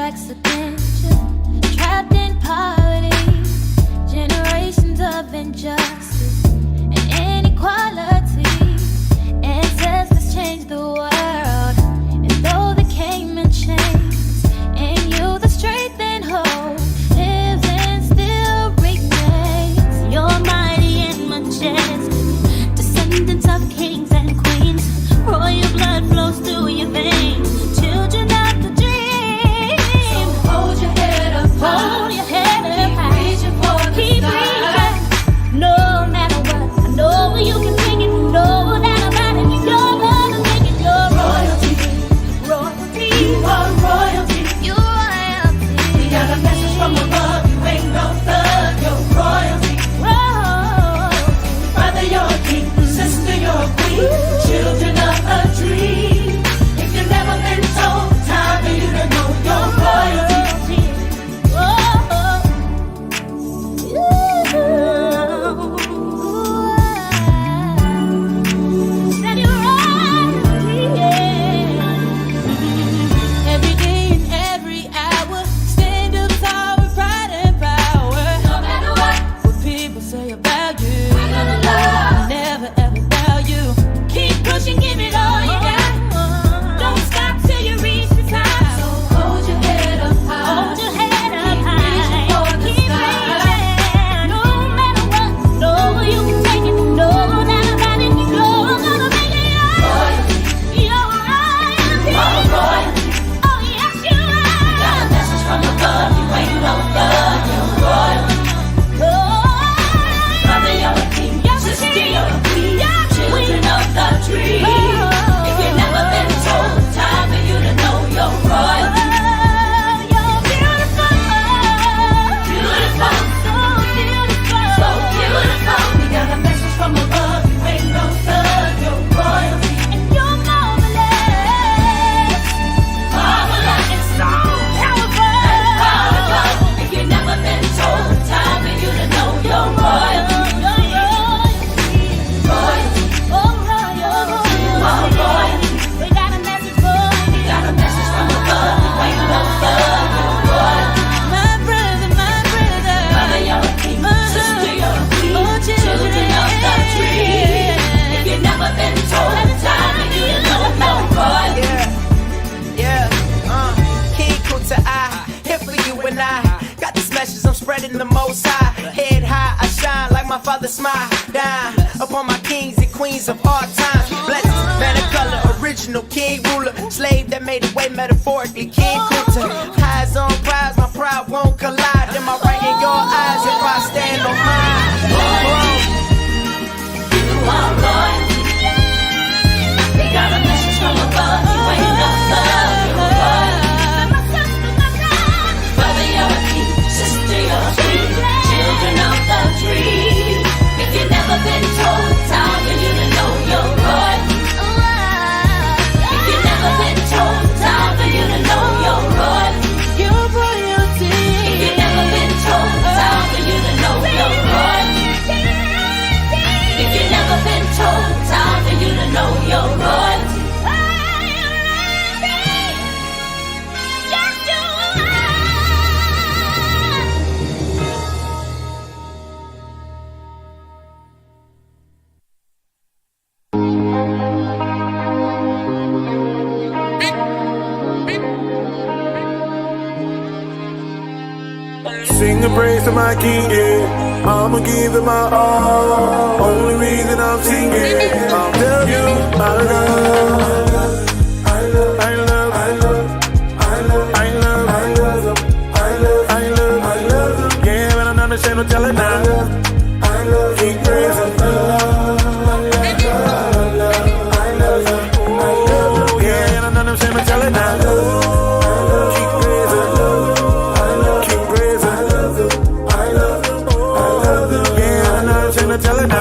accidental, trapped in poverty, generations of injustice and inequality. Ancestors changed the world, and though they came in chains, in you the strength and hope lives and still remains. You're mighty and majestic, descendants of kings and queens. Royal blood flows through your veins. Children of the dream. So hold your head up high. Hold your head up high. Keep reaching for the Keep reaching. No matter what, I know you can make it. No doubt about it. You're gonna make it. You're royalty. Royalty. You are royalty. You're royalty. We got a message from above. You ain't no thug. You're royalty. Brother, you're a king. Sister, you're a queen. Children of a dream. If you've never been told, time for you to know your royalty. That you're royalty, yeah. Every day and every hour, stand up tall with pride and power. No matter what people say about you, we're gonna love. Never ever doubt you. Keep pushing, give it all you got. Don't stop till you reach the top. So hold your head up high. Hold your head up high. Keep reaching. No matter what, know you can take it. No doubt about it. You're gonna make it. You're royalty. Oh yes you are. We got a message from above. You ain't no thug. You're royalty. Brother, you're a king. Sister, you're a queen. Children of the dream. If you've never been told, time for you to know you're royalty. You're beautiful. Beautiful. So beautiful. So beautiful. We got a message from above. You ain't no thug. You're royalty. And you're marvelous. Marvelous. And so powerful. And powerful. If you've never been told, time for you to know you're royalty. We got a message for you. We got a message from above. You ain't no thug. You're royalty. My brother. Brother, you're a king. Sister, you're a queen. Children of the dream. If you've never been told, time for you to know you're royalty. King Kuta, here for you and I. Got this message, I'm spreading the most high. Head high, I shine like my father smile. Down upon my kings and queens of all time. Blessings, man of color, original king ruler. Slave that made a way metaphorically. King Kuta, eyes on prize, my pride won't collide. Am I right in your eyes if I stand on mine? You are royalty. We got a message from above. You ain't no thug. You're royalty. Brother, you're a king. Sister, you're a queen. Children of the dream. If you've never been told, time for you to know you're royalty. If you've never been told, time for you to know you're royalty. You're royalty. If you've never been told, time for you to know you're royalty. If you've never been told, time for you to know you're royalty. Yes, you are. Sing the praise to my king, yeah. I'ma give it my all. Only reason I'm singing, I'll tell you I love, I love, I love, I love, I love, I love, I love, I love, I love, I love. Yeah, when I'm understand, no tell it now. I love, keep praising, I love, I love, yeah, when I'm understand, no tell it now. Keep praising. Tell it now.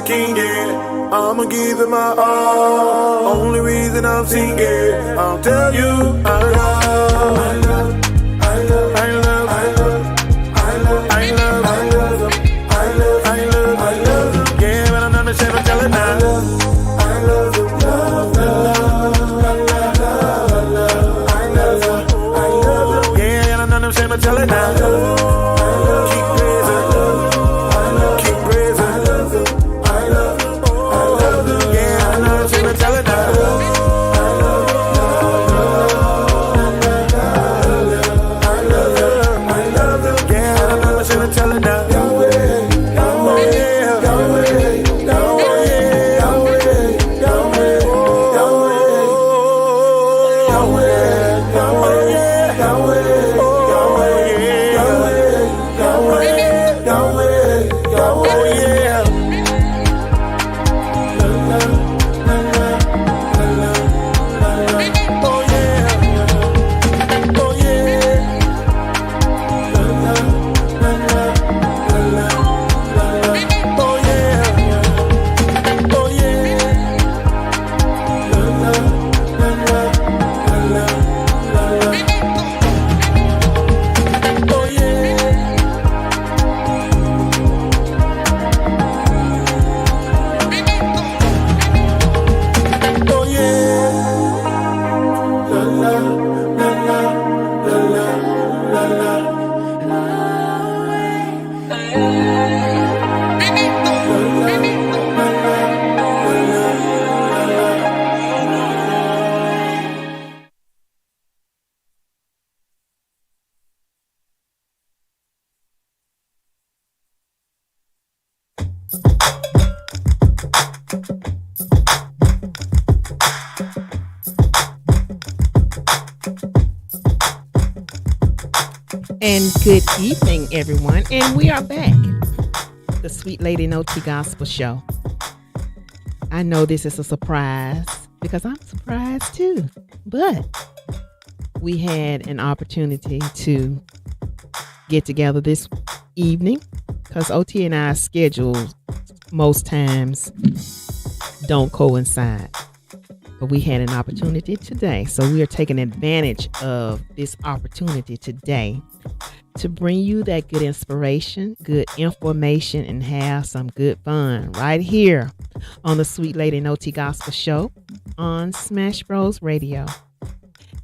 king, yeah. I'ma give it my all. Only reason I'm singing, I'll tell you I love, I love, I love, I love, I love, I love, I love, I love, I love, I love, I love. Yeah, but I'm not ashamed to tell it now. I love, love, love, love, love, I love, I love. Yeah, and I'm not ashamed to tell it now. And good evening, everyone. And we are back. The Sweet Lady No Tea Gospel Show. I know this is a surprise because I'm surprised too. But we had an opportunity to get together this evening because OT and I's schedules most times don't coincide. But we had an opportunity today. So we are taking advantage of this opportunity today to bring you that good inspiration, good information, and have some good fun right here on the Sweet Lady No Tea Gospel Show on Smash Bros Radio.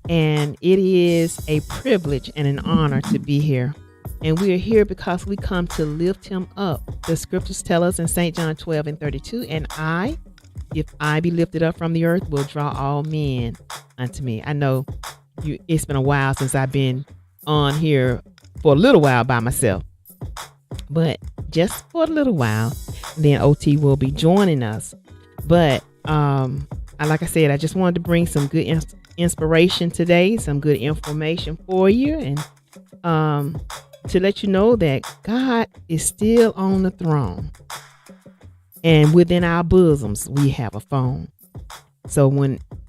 And it is a privilege and an honor to be here. And we are here because we come to lift him up. The scriptures tell us in St. John 12:32, and if I be lifted up from the earth, will draw all men unto me. I know it's been a while since I've been on here for a little while by myself, but just for a little while, then OT will be joining us. But like I said, I just wanted to bring some good inspiration today, some good information for you, and to let you know that God is still on the throne. And within our bosoms, we have a phone. So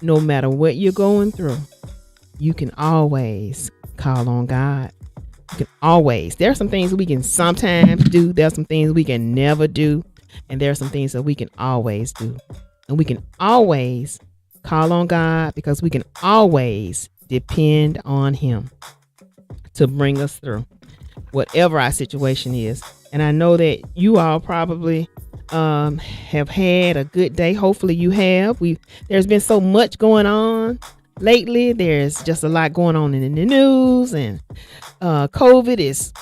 no matter what you're going through, you can always call on God. You can always. There are some things we can sometimes do. There are some things we can never do. And there are some things that we can always do. And we can always call on God because we can always depend on Him to bring us through whatever our situation is. And I know that you all probably have had a good day. Hopefully you have. There's been so much going on lately. There's just a lot going on in the news, and COVID is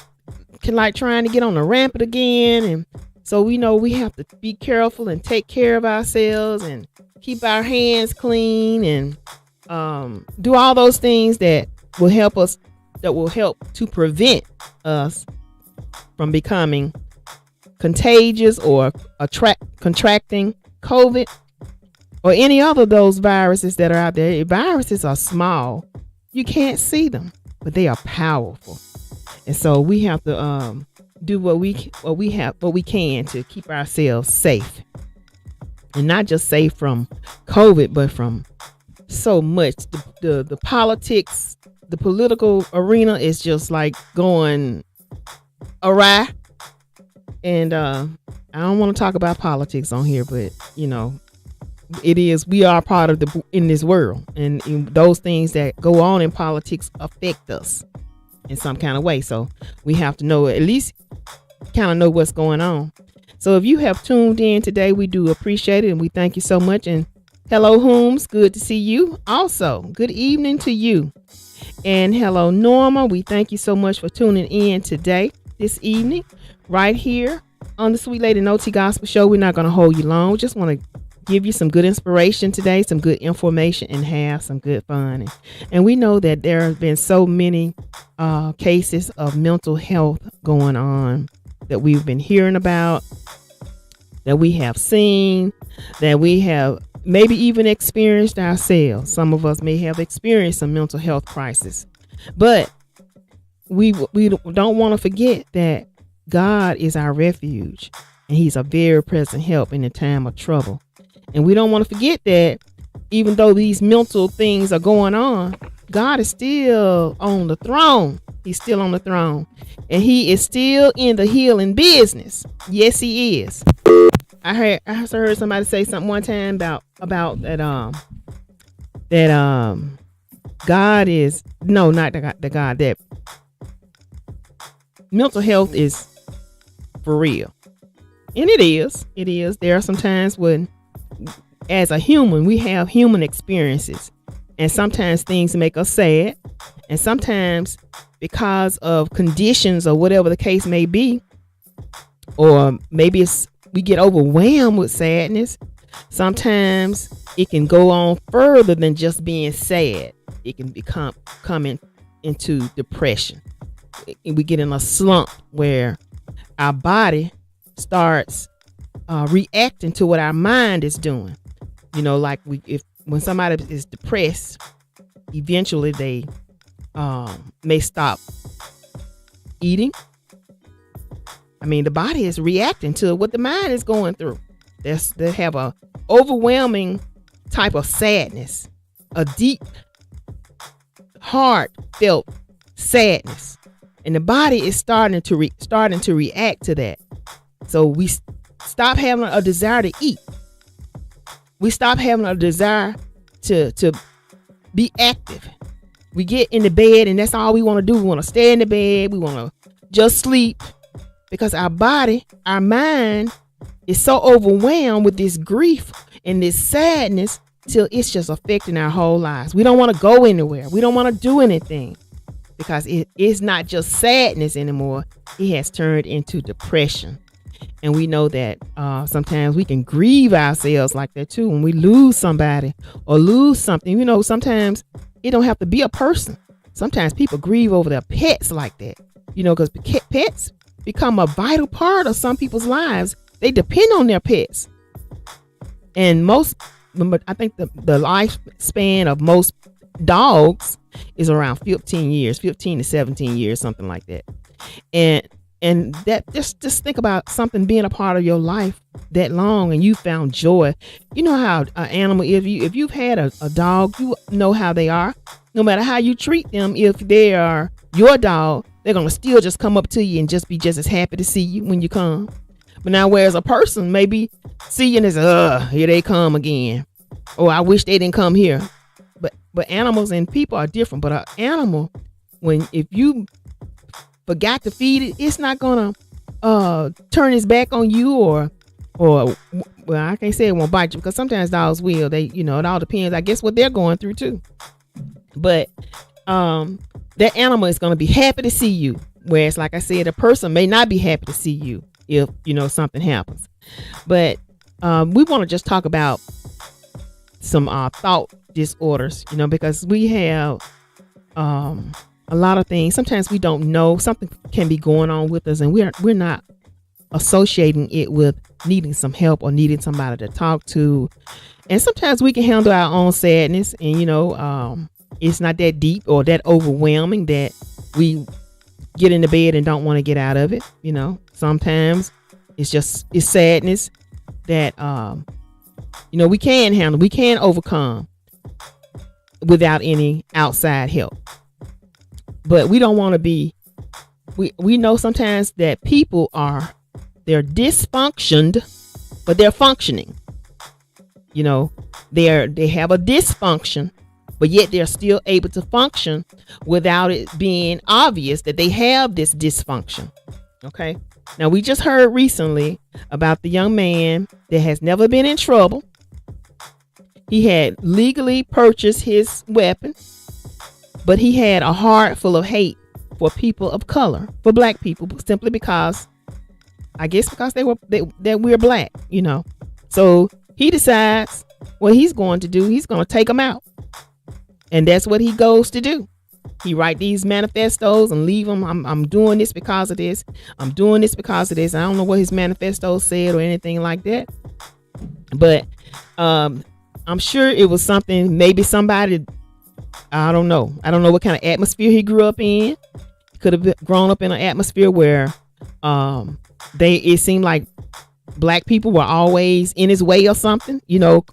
like trying to get on the rampant again. And so we know we have to be careful and take care of ourselves and keep our hands clean and do all those things that will help us, that will help to prevent us from becoming contagious or contracting COVID or any other of those viruses that are out there. Viruses are small. You can't see them, but they are powerful. And so we have to do what we can to keep ourselves safe. And not just safe from COVID, but from so much. The politics, the political arena is just like going awry. And I don't want to talk about politics on here, but we are part of in this world, and those things that go on in politics affect us in some kind of way. So we have to know, at least kind of know what's going on. So if you have tuned in today, we do appreciate it, and we thank you so much. And hello, Holmes, good to see you. Also, good evening to you. And hello, Norma. We thank you so much for tuning in this evening, right here on the Sweet Lady No Tea Gospel Show. We're not going to hold you long. We just want to give you some good inspiration today, some good information, and have some good fun. And we know that there have been so many cases of mental health going on that we've been hearing about, that we have seen, that we have maybe even experienced ourselves. Some of us may have experienced some mental health crisis, but we don't want to forget that God is our refuge, and he's a very present help in the time of trouble. And we don't want to forget that even though these mental things are going on, God is still on the throne. He's still on the throne, and he is still in the healing business. Yes, he is. I heard somebody say something one time about that God is not the God, that mental health is for real. And it is. There are some times when, as a human, we have human experiences, and sometimes things make us sad, and sometimes because of conditions or whatever the case may be, or maybe we get overwhelmed with sadness. Sometimes it can go on further than just being sad. It can coming into depression. We get in a slump where our body starts reacting to what our mind is doing. Like when somebody is depressed, eventually they may stop eating. I mean, the body is reacting to what the mind is going through. They have a overwhelming type of sadness, a deep, heartfelt sadness, and the body is starting to react to that. So we stop having a desire to eat. We stop having a desire to be active. We get in the bed, and that's all we want to do. We want to stay in the bed. We want to just sleep. Because our body, our mind is so overwhelmed with this grief and this sadness till it's just affecting our whole lives. We don't want to go anywhere. We don't want to do anything because it is not just sadness anymore. It has turned into depression. And we know that sometimes we can grieve ourselves like that too. When we lose somebody or lose something, sometimes it don't have to be a person. Sometimes people grieve over their pets like that, because pets become a vital part of some people's lives. They depend on their pets. And I think the lifespan of most dogs is around 15 to 17 years, something like that. And that just think about something being a part of your life that long and you found joy. You know how an animal, if you've had a dog, you know how they are. No matter how you treat them, if they are your dog, they're going to still just come up to you and just be just as happy to see you when you come. But now, whereas a person maybe see you and they say, here they come again. Or I wish they didn't come here. But animals and people are different. But an animal, if you forgot to feed it, it's not going to turn its back on you or well, I can't say it won't bite you because sometimes dogs will. It all depends, I guess, what they're going through too. But that animal is going to be happy to see you. Whereas, like I said, a person may not be happy to see you if, something happens. But we want to just talk about some thought disorders, because we have a lot of things. Sometimes we don't know something can be going on with us and we're not associating it with needing some help or needing somebody to talk to. And sometimes we can handle our own sadness and, it's not that deep or that overwhelming that we get in the bed and don't want to get out of it. Sometimes it's sadness that, we can handle, we can overcome without any outside help. But we don't want to be, we know sometimes that people they're dysfunctioned, but they're functioning. You know, they have a dysfunction, but yet they're still able to function without it being obvious that they have this dysfunction. Okay. Now, we just heard recently about the young man that has never been in trouble. He had legally purchased his weapon, but he had a heart full of hate for people of color, for black people, simply because, I guess, because that we're black, you know. So he decides what he's going to do. He's going to take them out, and that's what he goes to do. He write these manifestos and leave them. I'm doing this because of this. I'm doing this because of this. I don't know what his manifesto said or anything like that, but I'm sure it was something. Maybe somebody. I don't know. I don't know what kind of atmosphere he grew up in. He could have grown up in an atmosphere where it seemed like black people were always in his way or something, you know,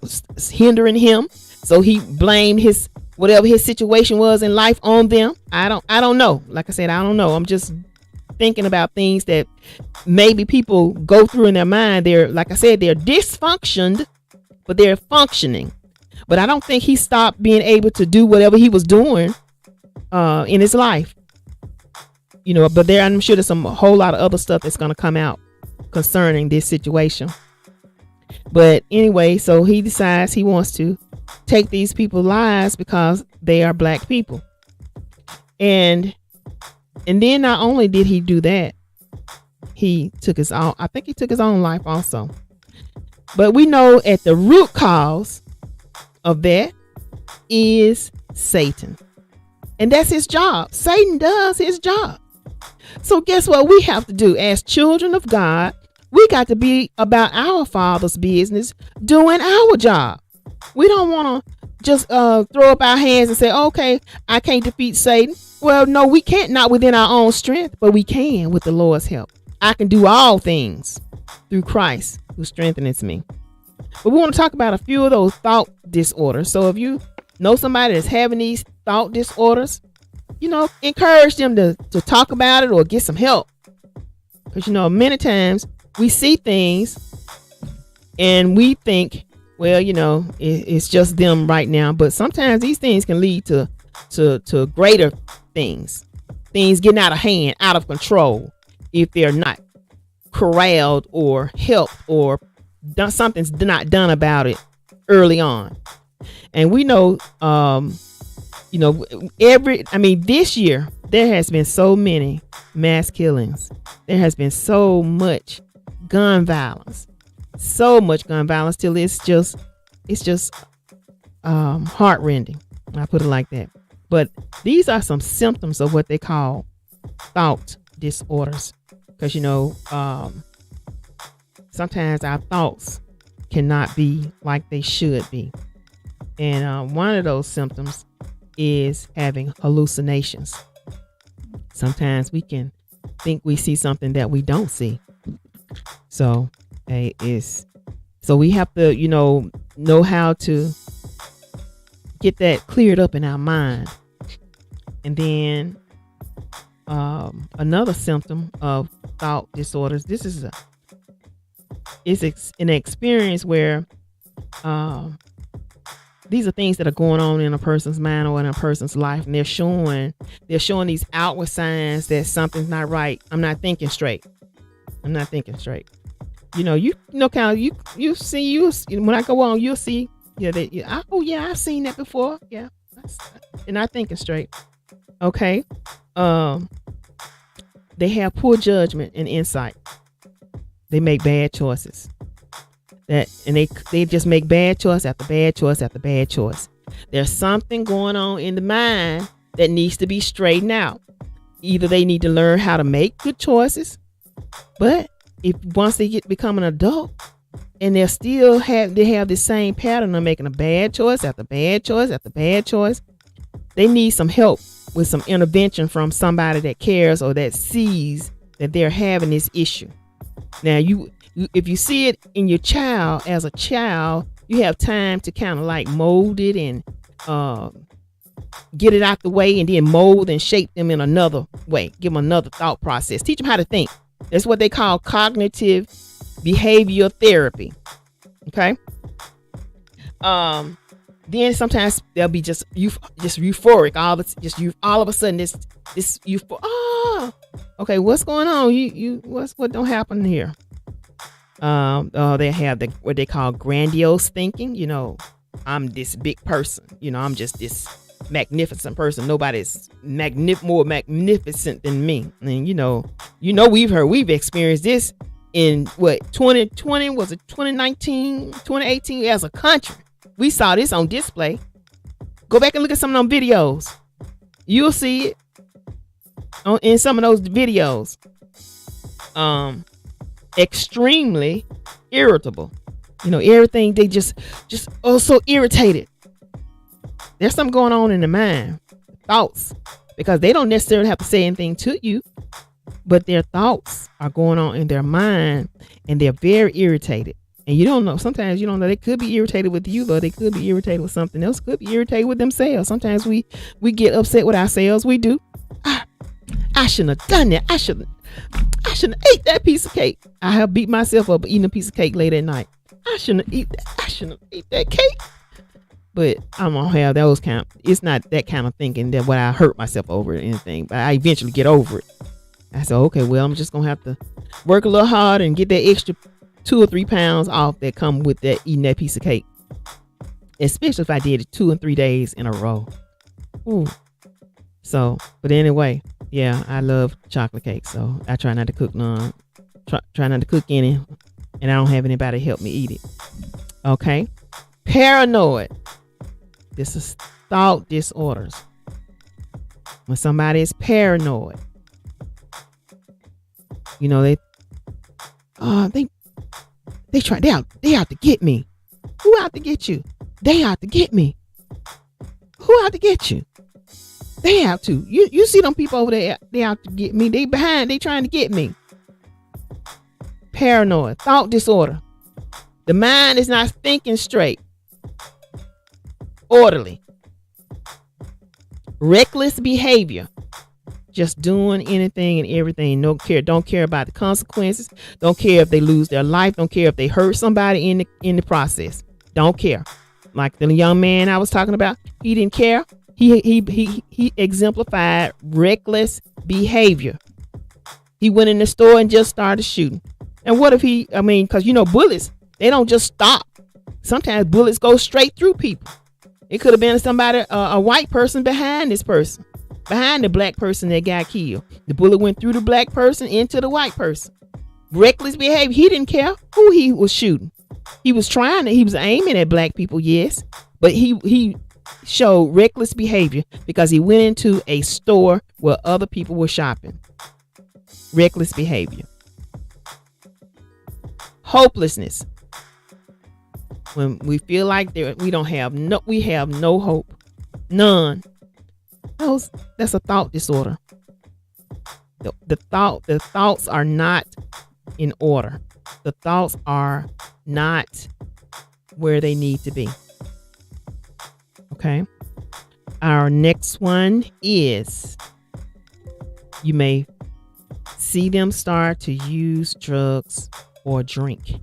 hindering him. So he blamed whatever his situation was in life on them. I don't know. Like I said, I don't know. I'm just thinking about things that maybe people go through in their mind. Like I said, they're dysfunctioned, but they're functioning. But I don't think he stopped being able to do whatever he was doing in his life. You know, but I'm sure there's a whole lot of other stuff that's going to come out concerning this situation. But anyway, so he decides he wants to take these people's lives because they are black people. And then not only did he do that, he took his own life also. But we know at the root cause of that is Satan. And that's his job. Satan does his job. So guess what we have to do as children of God? We got to be about our Father's business, doing our job. We don't want to just throw up our hands and say, okay, I can't defeat Satan. Well, no, we can't, not within our own strength, but we can with the Lord's help. I can do all things through Christ who strengthens me. But we want to talk about a few of those thought disorders. So if you know somebody that's having these thought disorders, you know, encourage them to talk about it or get some help. Because, you know, many times we see things and we think, well, you know, it's just them right now. But sometimes these things can lead to greater things getting out of hand, out of control, if they're not corralled or helped or something's not done about it early on. And we know, you know, this year there has been so many mass killings. There has been so much gun violence till it's just heart-rending. I put it like that. But these are some symptoms of what they call thought disorders, because, you know, sometimes our thoughts cannot be like they should be. And one of those symptoms is having hallucinations. Sometimes we can think we see something that we don't see. So we have to, you know how to get that cleared up in our mind. And then another symptom of thought disorders, this is an experience where these are things that are going on in a person's mind or in a person's life, and they're showing these outward signs that something's not right. I'm not thinking straight. You know, you see, when I go on, you'll see, I've seen that before. Yeah. And not thinking straight. Okay. They have poor judgment and insight. They make bad choices. They just make bad choice after bad choice after bad choice. There's something going on in the mind that needs to be straightened out. Either they need to learn how to make good choices, but once they become an adult and they have the same pattern of making a bad choice after bad choice after bad choice, they need some help with some intervention from somebody that cares or that sees that they're having this issue. Now, if you see it in your child, as a child, you have time to kind of like mold it and get it out the way, and then mold and shape them in another way. Give them another thought process. Teach them how to think. That's what they call cognitive behavioral therapy. Okay. Then sometimes they'll be just euphoric. All of a sudden this okay, what's going on? What don't happen here? They have what they call grandiose thinking. You know, I'm this big person. You know, I'm just this magnificent person. Nobody's more magnificent than me. And you know, we've experienced this in 2020, was it 2019, 2018 as a country. We saw this on display. Go back and look at some of them videos. You'll see it in some of those videos. Extremely irritable. You know, everything, they just so irritated. There's something going on in the mind, thoughts, because they don't necessarily have to say anything to you, but their thoughts are going on in their mind, and they're very irritated. And you don't know. Sometimes you don't know. They could be irritated with you, but they could be irritated with something else. Could be irritated with themselves. Sometimes we get upset with ourselves. We do. I shouldn't have done that. I shouldn't have ate that piece of cake. I have beat myself up eating a piece of cake late at night. I shouldn't have ate that cake. But I'm gonna have those kind. It's not that kind of thinking that what I hurt myself over or anything. But I eventually get over it. I said, okay, well, I'm just gonna have to work a little hard and get that extra 2 or 3 pounds off that come with that eating that piece of cake, especially if I did it 2 and 3 days in a row. Ooh. So, but anyway, yeah, I love chocolate cake, so I try not to cook none. Try not to cook any, and I don't have anybody help me eat it. Okay, paranoid. This is thought disorders. When somebody is paranoid, you know, they out to get me. Who out to get you? They out to get me. Who out to get you? They out to. You see them people over there, they out to get me. They behind, they trying to get me. Paranoid, thought disorder. The mind is not thinking straight. Orderly. Reckless behavior. Just doing anything and everything. Don't care about the consequences. Don't care if they lose their life. Don't care if they hurt somebody in the process. Don't care. Like the young man I was talking about, he didn't care. He exemplified reckless behavior. He went in the store and just started shooting. And what if because you know, bullets, they don't just stop. Sometimes bullets go straight through people. It could have been somebody, a white person behind this person. Behind the black person that got killed. The bullet went through the black person into the white person. Reckless behavior. He didn't care who he was shooting. He was aiming at black people, yes, but he showed reckless behavior because he went into a store where other people were shopping. Reckless behavior. Hopelessness. When we feel like we have no hope, none. That's a thought disorder. The thoughts are not in order. The thoughts are not where they need to be. Okay. Our next one is, you may see them start to use drugs or drink.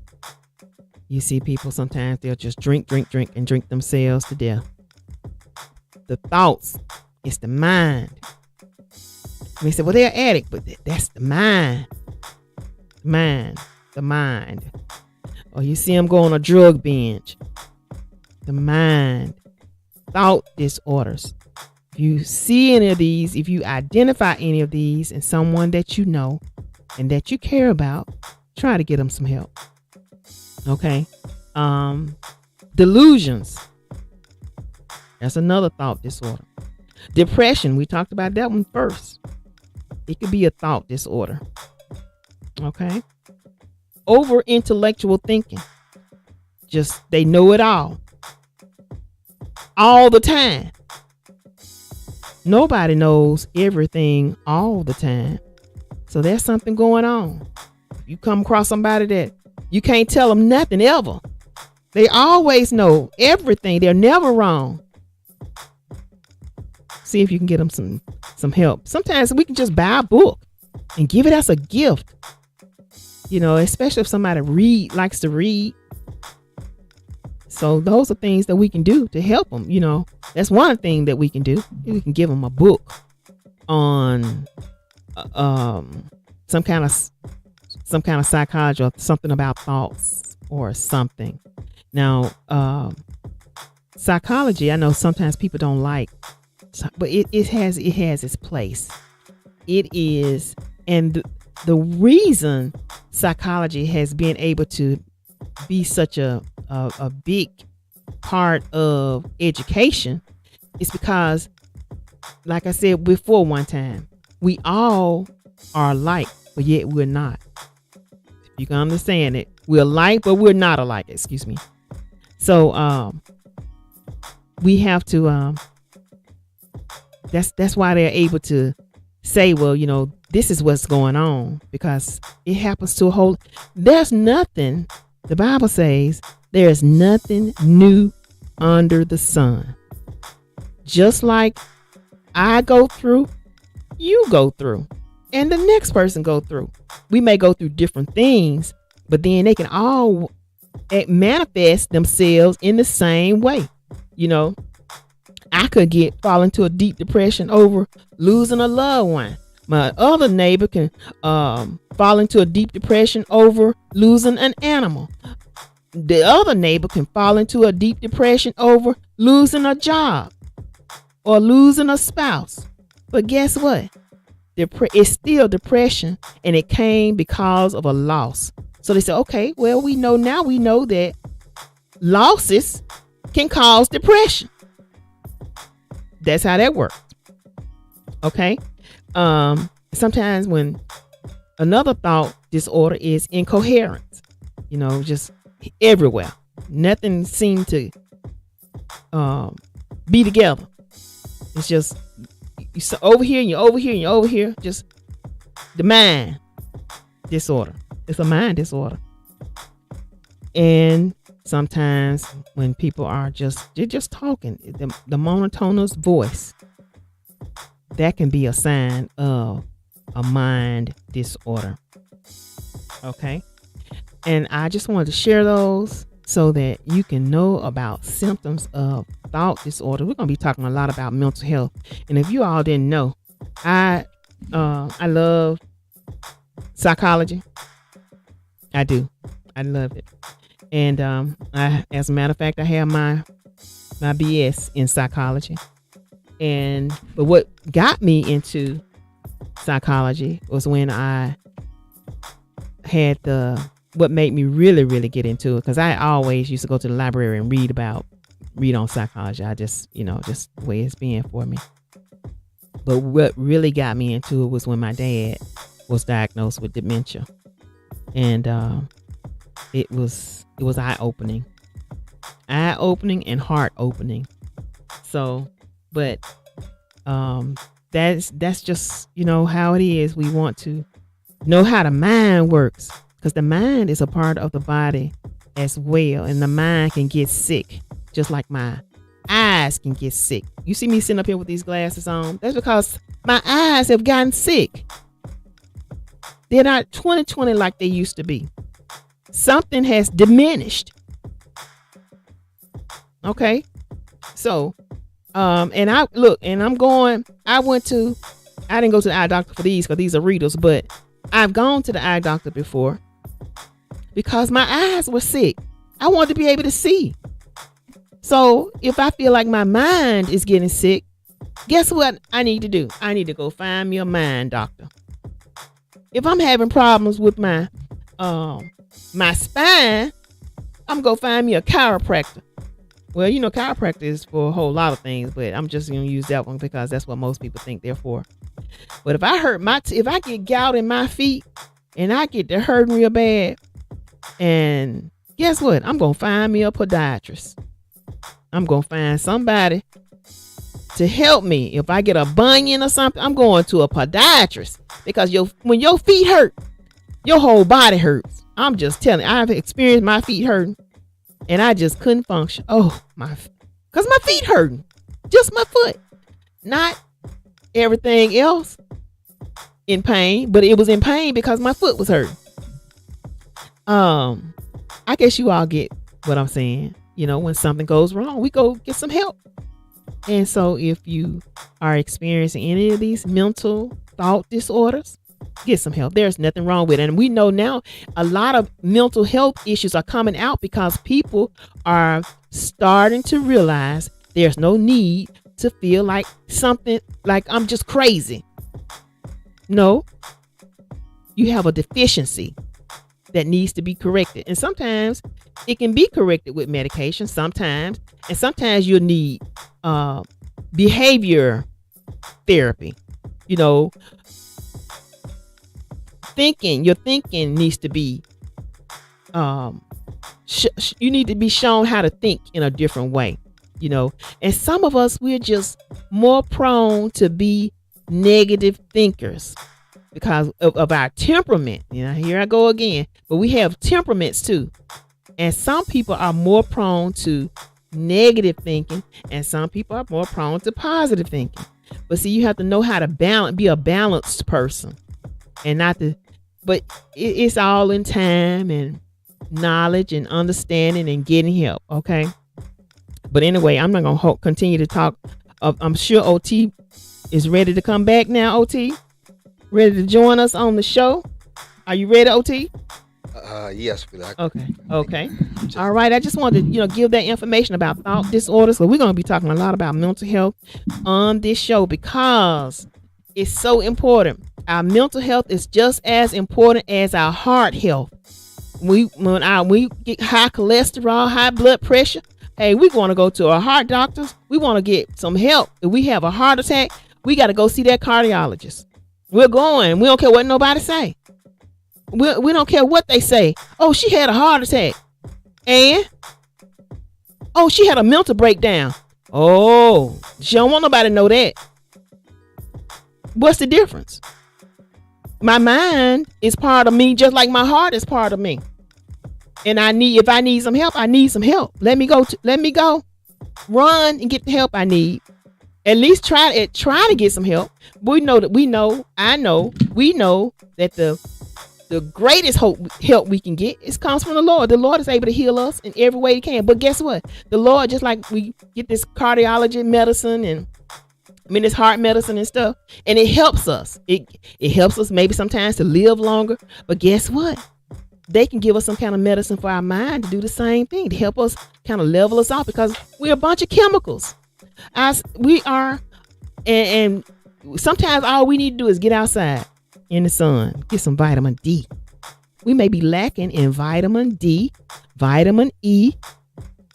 You see people sometimes they'll just drink and drink themselves to death. The thoughts, it's the mind. We say, well, they're addict, but that's the mind. The mind. Or you see them go on a drug binge. The mind. Thought disorders. If you see any of these, if you identify any of these in someone that you know and that you care about, try to get them some help. Okay. Delusions. That's another thought disorder. Depression. We talked about that one first. It could be a thought disorder. Okay. Over intellectual thinking. Just they know it all the time. Nobody knows everything all the time. So there's something going on. If you come across somebody that you can't tell them nothing ever, they always know everything. They're never wrong. See if you can get them some help. Sometimes we can just buy a book and give it as a gift. especially if somebody likes to read. So those are things that we can do to help them. That's one thing that we can do. We can give them a book on some kind of psychology or something about thoughts or something. Now, psychology, I know sometimes people don't like, but it has its place. It is, and the reason psychology has been able to be such a big part of education is because, like I said before one time, we all are alike, but yet we're not. If you can understand it, we're alike, but we're not alike. Excuse me. So we have to. That's why they're able to say, well, this is what's going on, because it happens to a whole. There's nothing. The Bible says there is nothing new under the sun. Just like I go through, you go through, and the next person go through. We may go through different things, but then they can all manifest themselves in the same way. I could fall into a deep depression over losing a loved one. My other neighbor can fall into a deep depression over losing an animal. The other neighbor can fall into a deep depression over losing a job or losing a spouse. But guess what? It's still depression, and it came because of a loss. So they said, okay, well, we know that losses can cause depression. That's how that works. Okay. Sometimes when another thought disorder is incoherence, just everywhere. Nothing seems to be together. It's just you're over here and you're over here and you're over here. Just the mind disorder. It's a mind disorder. And sometimes when people are they're just talking, the monotonous voice, that can be a sign of a mind disorder. Okay. And I just wanted to share those so that you can know about symptoms of thought disorder. We're going to be talking a lot about mental health. And if you all didn't know, I love psychology. I do. I love it. And as a matter of fact, I have my BS in psychology. But what got me into psychology was when I had what made me really, really get into it. Because I always used to go to the library and read on psychology. I just, just the way it's been for me. But what really got me into it was when my dad was diagnosed with dementia. And it was eye-opening and heart-opening. So, but that's just, how it is. We want to know how the mind works, because the mind is a part of the body as well, and the mind can get sick, just like my eyes can get sick. You see me sitting up here with these glasses on? That's because my eyes have gotten sick. They're not 20/20 like they used to be. Something has diminished. Okay. So, and I didn't go to the eye doctor for these, because these are readers, but I've gone to the eye doctor before because my eyes were sick. I wanted to be able to see. So if I feel like my mind is getting sick, guess what I need to do? I need to go find me a mind doctor. If I'm having problems with my spine, I'm going to find me a chiropractor. Well, chiropractor is for a whole lot of things, but I'm just going to use that one because that's what most people think they're for. But if I get gout in my feet and I get to hurting real bad, and guess what? I'm going to find me a podiatrist. I'm going to find somebody to help me. If I get a bunion or something, I'm going to a podiatrist, because when your feet hurt, your whole body hurts. I'm just telling you, I've experienced my feet hurting and I just couldn't function. Because my feet hurting, just my foot, not everything else in pain, but it was in pain because my foot was hurting. I guess you all get what I'm saying. You know, when something goes wrong, we go get some help. And so if you are experiencing any of these mental thought disorders, get some help. There's nothing wrong with it. And we know now a lot of mental health issues are coming out because people are starting to realize there's no need to feel like something like I'm just crazy. No, you have a deficiency that needs to be corrected. And sometimes it can be corrected with medication sometimes. And sometimes you'll need behavior therapy. You know, your thinking needs to be, you need to be shown how to think in a different way, you know. And some of us, we're just more prone to be negative thinkers because of our temperament. You know, here I go again. But we have temperaments too. And some people are more prone to negative thinking, and some people are more prone to positive thinking. But see, you have to know how to be a balanced person, and not to. But it's all in time and knowledge and understanding and getting help. Okay. But anyway, I'm not gonna continue to talk. I'm sure OT is ready to come back now. OT, ready to join us on the show? Are you ready, OT? Yes, Okay. All right. I just wanted to, give that information about thought disorders. So we're going to be talking a lot about mental health on this show because it's so important. Our mental health is just as important as our heart health. When we get high cholesterol, high blood pressure, hey, we want to go to our heart doctors. We want to get some help. If we have a heart attack, we got to go see that cardiologist. We're going. We don't care what nobody say. We don't care what they say. Oh, she had a heart attack. And oh, she had a mental breakdown. Oh, she don't want nobody to know that. What's the difference? My mind is part of me just like my heart is part of me. And if I need some help, I need some help. Let me go. Run and get the help I need. At least try to get some help. We know that the greatest help we can get comes from the Lord. The Lord is able to heal us in every way he can. But guess what? The Lord, just like we get this cardiology medicine and this heart medicine and stuff, and it helps us. It helps us maybe sometimes to live longer. But guess what? They can give us some kind of medicine for our mind to do the same thing, to help us kind of level us off, because we're a bunch of chemicals. We are, and sometimes all we need to do is get outside in the sun, get some vitamin D. We may be lacking in vitamin D, vitamin E,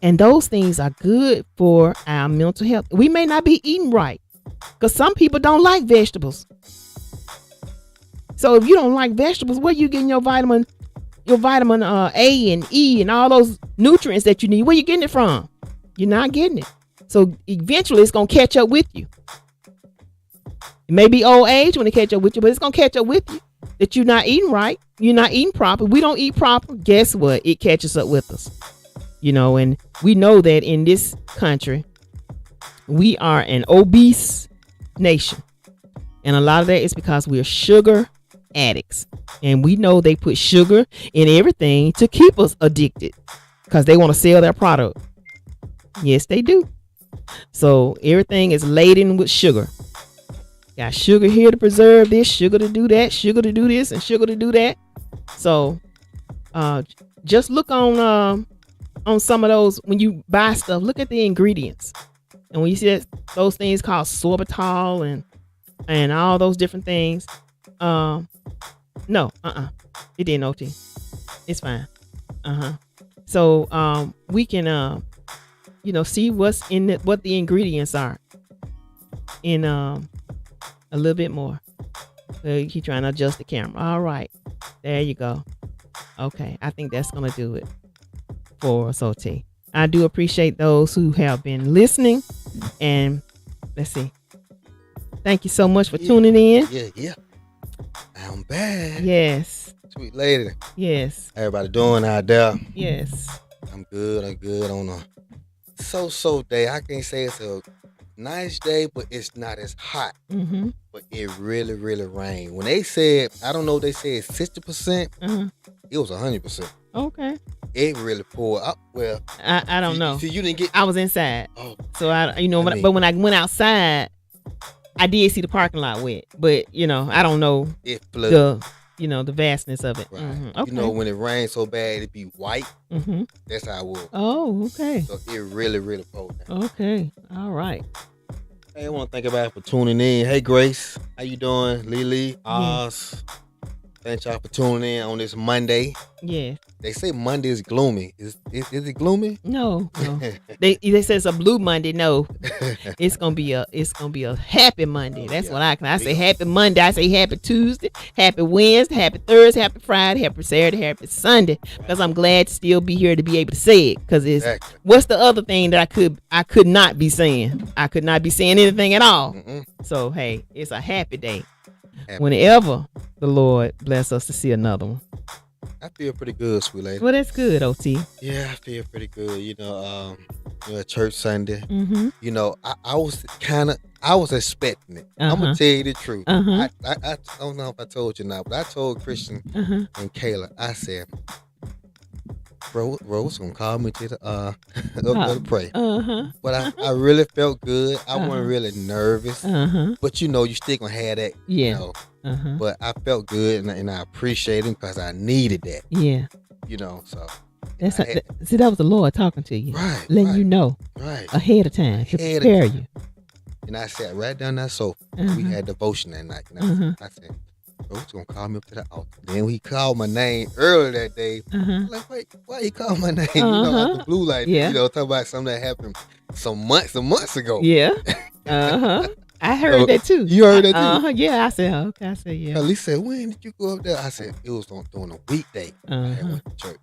and those things are good for our mental health. We may not be eating right because some people don't like vegetables. So if you don't like vegetables, where you getting your vitamin A and E and all those nutrients that you need? Where you getting it from? You're not getting it. So eventually it's going to catch up with you. It may be old age when it catch up with you, but it's going to catch up with you that you're not eating right. You're not eating proper. We don't eat proper. Guess what? It catches up with us. And we know that in this country, we are an obese nation. And a lot of that is because we're sugar addicts. And we know they put sugar in everything to keep us addicted because they want to sell their product. Yes, they do. So everything is laden with sugar. Got sugar here to preserve this, sugar to do that, sugar to do this, and sugar to do that. So just look on some of those when you buy stuff. Look at the ingredients, and when you see those things called sorbitol and all those different things, it didn't OT. It's fine. So we can see what's in it, what the ingredients are in a little bit more. You keep trying to adjust the camera. All right, there you go. Okay, I think that's gonna do it for us, OT. I do appreciate those who have been listening, and let's see. Thank you so much for tuning in. Yeah. I'm back. Yes. Sweet lady. Yes. Everybody doing out there? Yes. I'm good on a so day. I can't say it's a nice day, but it's not as hot. But it really rained. When they said, I don't know, they said 60%. it was 100%. Okay. It really poured up. Well, I don't know. See, you didn't get. I was inside. Oh, So but when I went outside, I did see the parking lot wet. But I don't know it flooded. the vastness of it. Right. Mhm. Okay. You know, when it rained so bad, it'd be white. Mhm. That's how it was. Oh, okay. So it really, really poured down. Okay. All right. Hey, I want to thank everybody for tuning in. Hey, Grace, how you doing? Lily, Oz. Thank y'all for tuning in on this Monday. Yeah. They say Monday is gloomy. Is it gloomy? No. They say it's a blue Monday. No, it's gonna be a happy Monday. That's what I say. Happy Monday. I say happy Tuesday, happy Wednesday, happy Thursday, happy Friday, happy Saturday, happy Sunday. Because I'm glad to still be here to be able to say it. Because Exactly. What's the other thing that I could not be saying? I could not be saying anything at all. So hey, it's a happy day. Whenever the Lord bless us to see another one. I feel pretty good, sweet lady. Well, that's good, OT. Yeah, I feel pretty good. Church Sunday. Mm-hmm. I was expecting it. I'm gonna tell you the truth. Uh-huh. I don't know if I told you now, but I told Christian and Kayla. I said, Rose gonna call me to the pray. But I really felt good. I wasn't really nervous. But you still gonna have that. Yeah. But I felt good and I appreciate him because I needed that. Yeah. So that was the Lord talking to you. Right. Letting you know. Right. Ahead of time. To prepare you. And I sat right down that sofa. We had devotion that night. And I said, Rose gonna call me up to the altar. Then he called my name earlier that day. I'm like, wait, why he called my name? Out the blue light. Talking about something that happened some months ago. Yeah. I heard that too. You heard that too? Yeah, I said, okay. I said, yeah. At said, when did you go up there? I said, it was during a weekday. I went to church.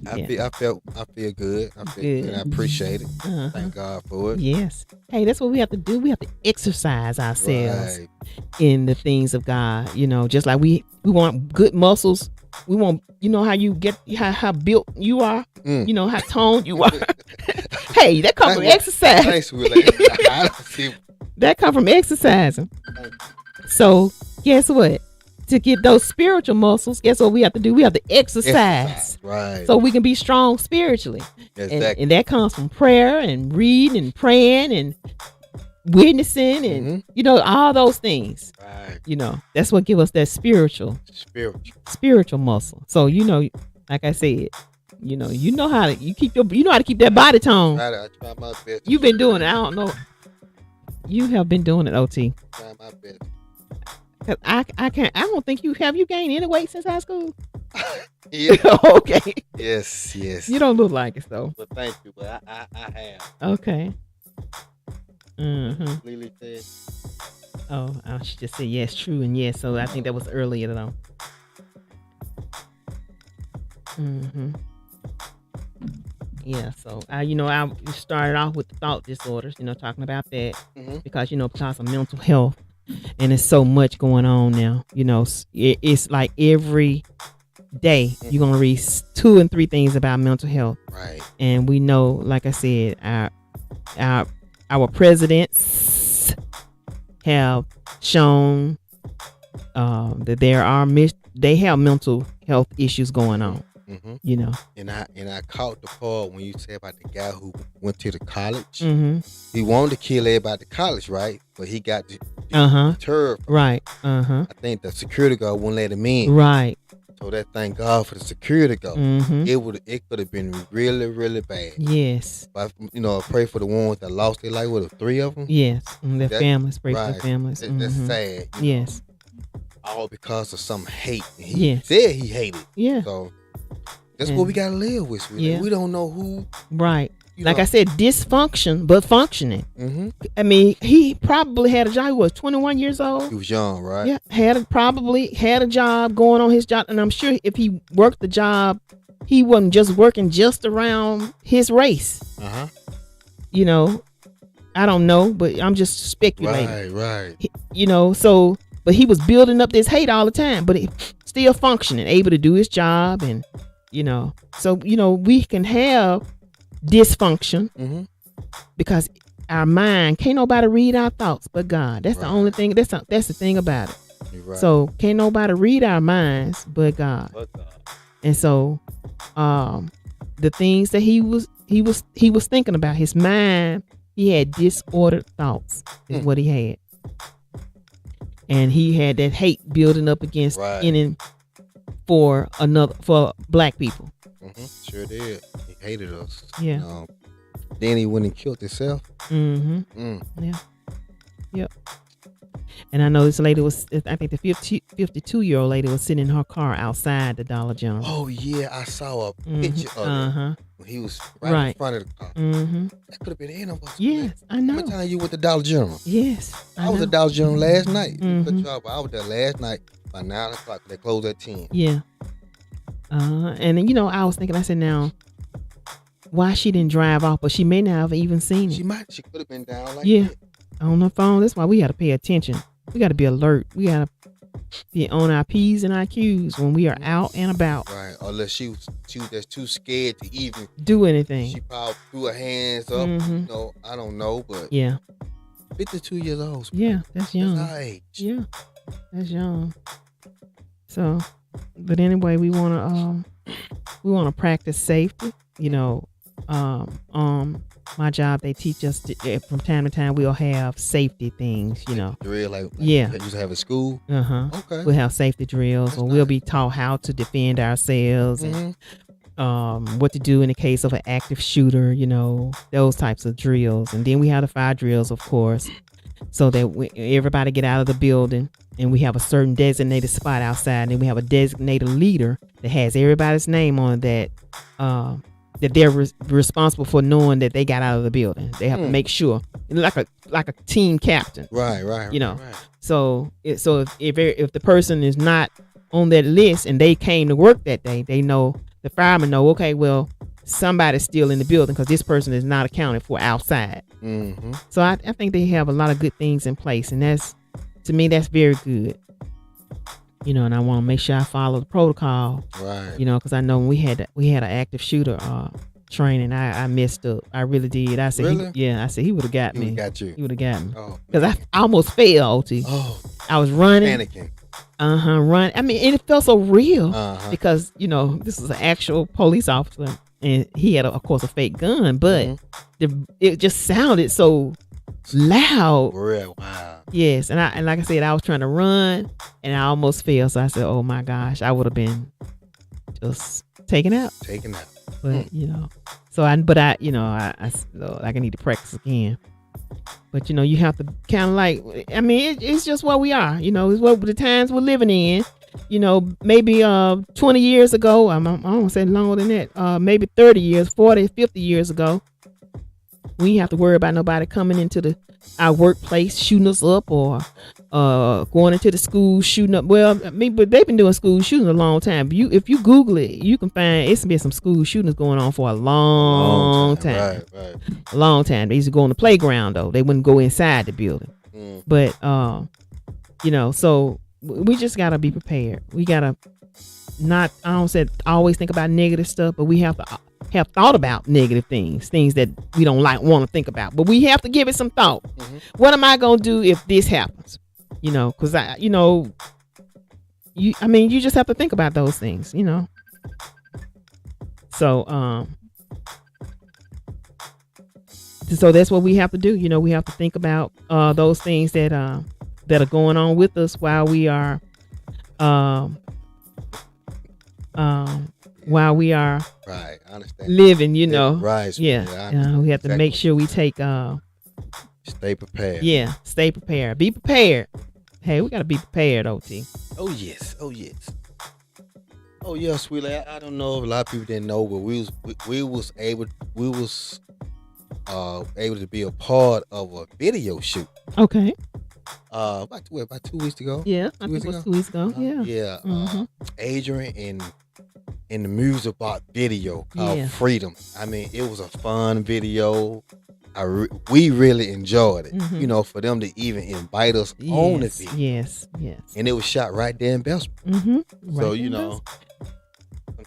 I feel good. I feel good. I appreciate it. Thank God for it. Yes. Hey, that's what we have to do. We have to exercise ourselves in the things of God. Just like we want good muscles. We want, how you get how built you are. How toned you are. Hey, that comes from exercise. Thanks, Willie. That come from exercising. So guess what? To get those spiritual muscles, guess what we have to do? We have to exercise. Right. So we can be strong spiritually. Exactly. And that comes from prayer and reading and praying and witnessing and all those things. Right. That's what give us that spiritual muscle. So like I said, you know how to keep that body tone. Right, I try my best. You've been doing it. I don't know. You have been doing it, OT. Try my best. Cause I can't. I don't think you gained any weight since high school. Yeah. Okay. Yes. You don't look like it though. But thank you. But I have. Okay. Lily said. Oh, she just said yes, true, and yes. So I think that was earlier though. Yeah, so I started off with the thought disorders, talking about that because because of mental health, and there's so much going on now. It's like every day you're gonna read 2 and 3 things about mental health, right? And we know, like I said, our presidents have shown that they have mental health issues going on. And I caught the part when you said about the guy who went to the college. Mm-hmm. He wanted to kill everybody at the college, right? But he got deterred. Right. I think the security guard wouldn't let him in. Right. So thank God for the security guard. It could have been really, really bad. Yes. But I pray for the ones that lost their life. With 3 of them. Yes. And their families. Pray for their families. That's sad. Yes. All because of some hate. He said he hated. Yeah. So that's what we gotta live with. Yeah. We don't know who. Right. Like I said, dysfunction, but functioning. I mean, he probably had a job. He was 21 years old. He was young, right? Yeah. Probably had a job, going on his job. And I'm sure if he worked the job, he wasn't just working just around his race. I don't know, but I'm just speculating. Right. But he was building up this hate all the time, but he still functioning, able to do his job. And, we can have dysfunction because our mind, can't nobody read our thoughts but God. That's the only thing. That's the thing about it. You're right. So can't nobody read our minds but God. And so, the things that he was thinking about, his mind, he had disordered thoughts is what he had. And he had that hate building up against for black people. Sure did. He hated us. Yeah. Then he went and killed himself. Yeah. Yep. And I know this lady was, I think the 52-year-old lady was sitting in her car outside the Dollar General. Oh, yeah. I saw a picture of him. He was right in front of the car. That could have been any of us. Yes, I know. How many times you went to Dollar General? Yes. I was at Dollar General last night. I was there last night by 9 o'clock. They closed at 10. Yeah. And then, I was thinking, I said, now, why she didn't drive off, but she may not have even seen it. She could have been down like that. On the phone. That's why we got to pay attention. We got to be alert. We got to be on our P's and our Q's when we are out and about. Right. Unless she was just too scared to even do anything. She probably threw her hands up. I don't know, but 52 years old. Yeah, that's young. That's our age. Yeah, that's young. So, but anyway, we want to practice safety. My job, they teach us from time to time. We'll have safety things. Drill like yeah. You used to have at school. Okay. We'll have safety drills, we'll be taught how to defend ourselves and what to do in the case of an active shooter. Those types of drills, and then we have the fire drills, of course, so that everybody get out of the building, and we have a certain designated spot outside, and then we have a designated leader that has everybody's name on that. That they're responsible for knowing that they got out of the building. They have to make sure, like a team captain. Right. Right. So if the person is not on that list and they came to work that day, they know, the firemen know, okay, well, somebody's still in the building because this person is not accounted for outside. So I think they have a lot of good things in place, and to me that's very good. And I want to make sure I follow the protocol. Right. Because I know when we had an active shooter training, I messed up. I really did. I said, really? I said he would have got me. He would have got you. He would have got me. Oh. Because I almost fell, OT. Oh. I was running. Panicking. Run. I mean, and it felt so real because this is an actual police officer, and he had, of course, a fake gun, but it just sounded so loud. Real. Wow. Yes, and like I said, I was trying to run, and I almost fell. So I said, "Oh my gosh, I would have been just taken out." But so I need to practice again. But you have to kind of like, I mean, it's just what we are. It's what the times we're living in. Maybe 20 years ago, I don't say longer than that. Maybe 30 years, 40, 50 years ago, we didn't have to worry about nobody coming into our workplace shooting us up or going into the school shooting up. Well, I mean, but they've been doing school shooting a long time. If you Google it, you can find it's been some school shootings going on for a long time. Right. A long time. They used to go on the playground though. They wouldn't go inside the building. But so we just gotta be prepared. We gotta I don't say always think about negative stuff, but we have to have thought about negative things that we don't want to think about, but we have to give it some thought. What am I gonna do if this happens? Because you just have to think about those things. So so that's what we have to do. We have to think about those things that are going on with us while we are right. I understand. Living, Right. Yeah. We have to make sure we take stay prepared. Yeah, stay prepared. Be prepared. Hey, we gotta be prepared, OT. Oh yes. Oh yeah, sweetie. I don't know if a lot of people didn't know, but we was able to be a part of a video shoot. Okay. About 2 weeks ago. Yeah, I think it was 2 weeks ago. Yeah. Adrian in the music box video called Freedom. I mean, it was a fun video. We really enjoyed it. For them to even invite us on the video. Yes. And it was shot right there in Belsman. So some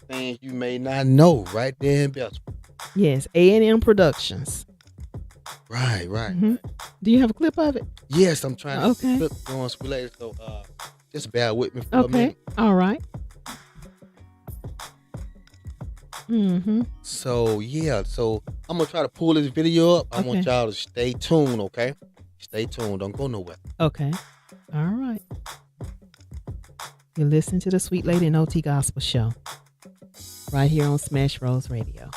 things you may not know right there in Belsman. Yes, A&M Productions. Right. Do you have a clip of it? Yes, I'm trying to Okay. clip going later. So Just bear with me for a Okay. minute. All right. Mm-hmm. So yeah, so I'm gonna try to pull this video up. I want Okay. y'all to stay tuned, okay? Stay tuned. Don't go nowhere. Okay. All right. You're listening to the Sweet Lady and OT Gospel Show right here on Smash Rose Radio.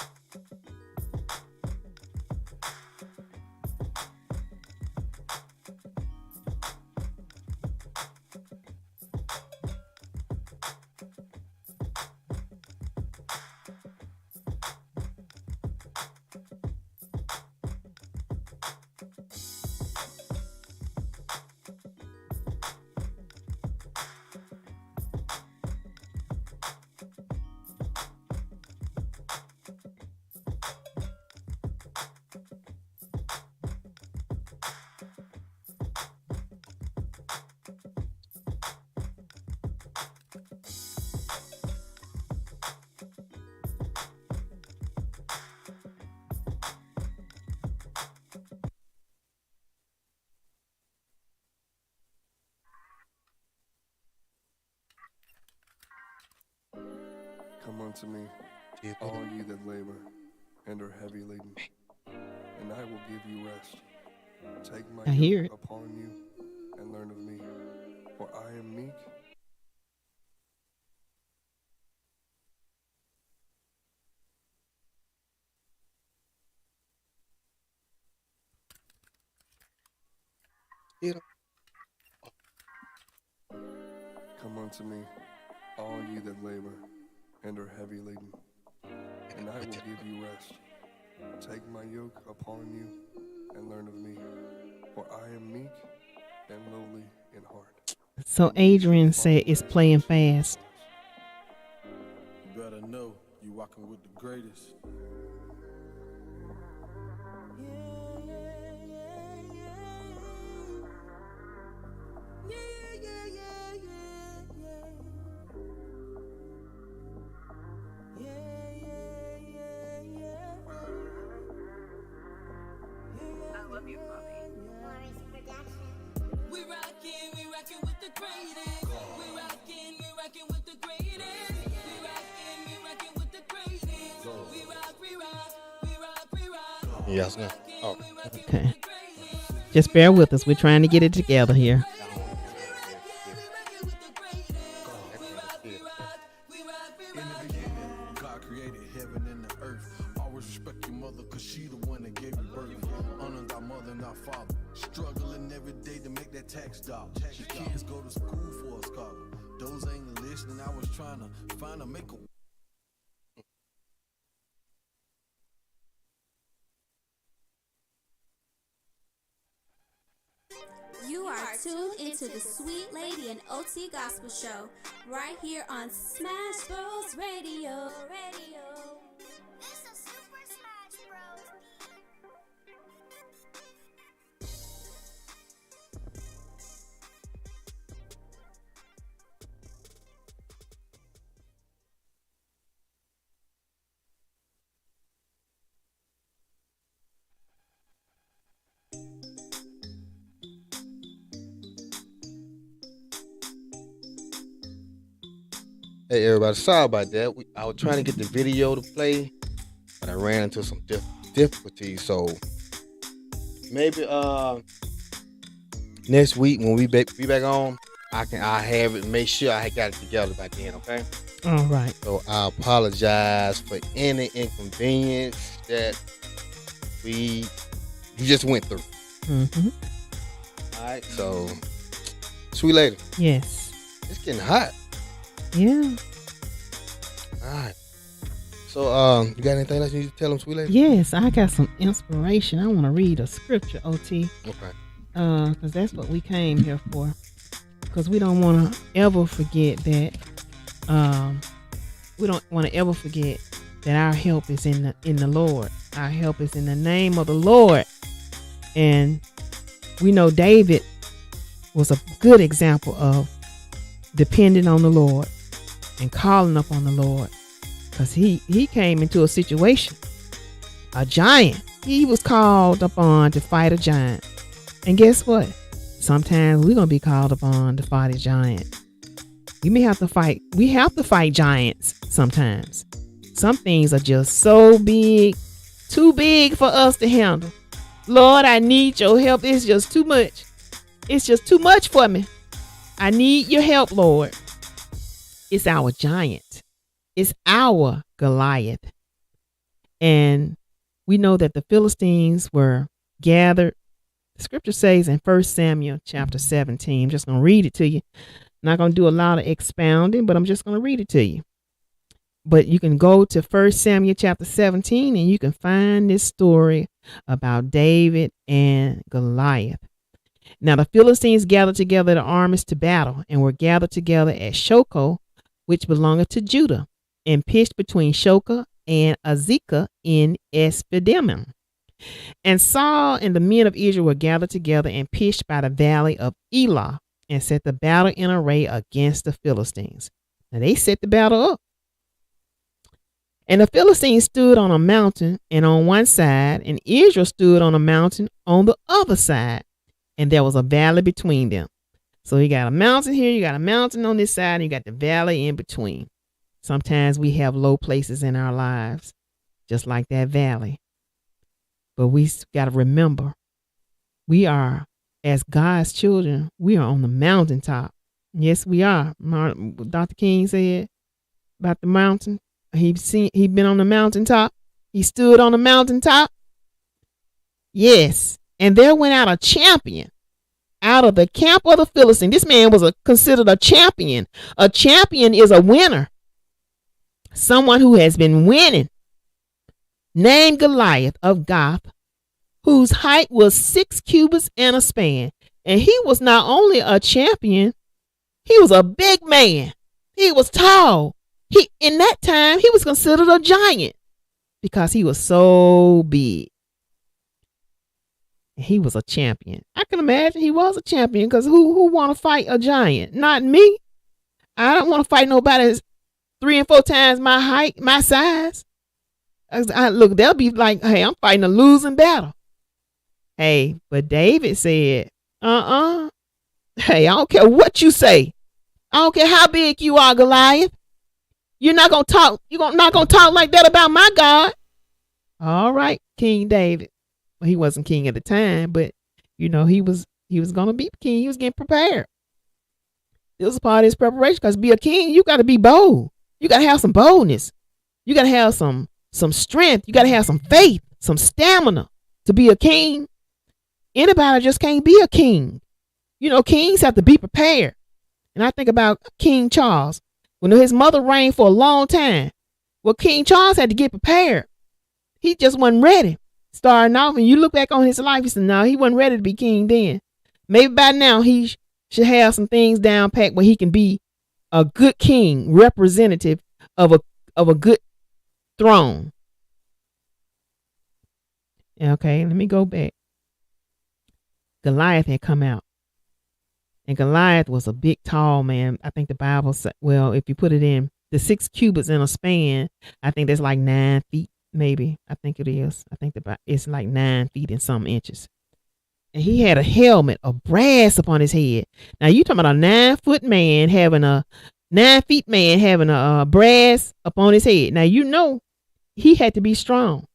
Come unto me, Yeah, all ye that labor and are heavy laden, and I will give you rest. Take my I hear yoke it. upon you and learn of me, for I am meek. yeah. Come unto me, all ye that labor and are heavy laden, and I will give you rest. Take my yoke upon you and learn of me, for I am meek and lowly in heart. So Adrian said it's playing fast. You better know you walking with the greatest. We rockin' with the greatest. We rockin' with the greatest. We rockin' with the greatest. We rock. Yes, no. Oh, Okay. Just bear with us. We're trying to get it together here. God created heaven and the earth. Always respect your mother, cause she the one that gave you birth. Honor thy mother and thy father. Struggling every day to make that tax dollar. The kids go to school for a scholar. Those ain't listening. I was trying to find a make a You are tuned into the Sweet Lady and OT Gospel Show right here on Smash Bros Radio. It's a Super Smash Bros. hey everybody, sorry about that. I was trying to get the video to play, but I ran into some difficulties. So maybe next week when we be back on, I have it. Make sure I got it together by then. Okay. All right. So I apologize for any inconvenience that you just went through. Mm-hmm. All right. So, sweet lady, Yes. it's getting hot. Yeah. All right. So, you got anything else you need to tell them, sweet lady? Yes. I got some inspiration. I want to read a scripture, OT. Okay. Because that's what we came here for. Because we don't want to ever forget that. We don't want to ever forget that our help is in the Lord. Our help is in the name of the Lord. And we know David was a good example of depending on the Lord and calling upon the Lord. Because he came into a situation, a giant. He was called upon to fight a giant. And guess what? Sometimes we're going to be called upon to fight a giant. We may have to fight. We have to fight giants sometimes. Some things are just so big, too big for us to handle. Lord, I need your help. It's just too much. It's just too much for me. I need your help, Lord. It's our giant. It's our Goliath. And we know that the Philistines were gathered. The scripture says in 1 Samuel chapter 17, I'm just going to read it to you. I'm not going to do a lot of expounding, but I'm just going to read it to you. But you can go to 1 Samuel chapter 17 and you can find this story about David and Goliath. Now the Philistines gathered together the armies to battle and were gathered together at Shochoh, which belongeth to Judah, and pitched between Shochoh and Azekah in Espedimim. And Saul and the men of Israel were gathered together and pitched by the valley of Elah and set the battle in array against the Philistines. Now they set the battle up. And the Philistines stood on a mountain and on one side, and Israel stood on a mountain on the other side, and there was a valley between them. So you got a mountain here, you got a mountain on this side, and you got the valley in between. Sometimes we have low places in our lives, just like that valley. But we got to remember, we are, as God's children, we are on the mountaintop. Yes, we are. Dr. King said about the mountain. He'd been on the mountaintop. He stood on the mountaintop. Yes. And there went out a champion out of the camp of the Philistines. This man was considered a champion. A champion is a winner. Someone who has been winning. Named Goliath of Gath, whose height was 6 cubits and a span. And he was not only a champion, he was a big man. He was tall. In that time, he was considered a giant because he was so big. And he was a champion. I can imagine he was a champion because who want to fight a giant? Not me. I don't want to fight nobody that's 3 and 4 times my height, my size. Look, they'll be like, hey, I'm fighting a losing battle. Hey, but David said, hey, I don't care what you say. I don't care how big you are, Goliath. You're not going to talk. You're not going to talk like that about my God. All right, King David. Well, he wasn't king at the time, but he was going to be king. He was getting prepared. This was part of his preparation because to be a king, you got to be bold. You got to have some boldness. You got to have some strength. You got to have some faith, some stamina to be a king. Anybody just can't be a king. Kings have to be prepared. And I think about King Charles. When his mother reigned for a long time, well, King Charles had to get prepared. He just wasn't ready. Starting off, and you look back on his life, you say, no, he wasn't ready to be king then. Maybe by now he should have some things down packed where he can be a good king, representative of a good throne. Okay, let me go back. Goliath had come out. And Goliath was a big, tall man. I think the Bible said, well, if you put it in the 6 cubits in a span, I think that's like 9 feet, maybe. I think it is. I think it's like 9 feet and some inches. And he had a helmet of brass upon his head. Now you talking about a 9-foot man having a 9 feet man having a brass upon his head. Now he had to be strong.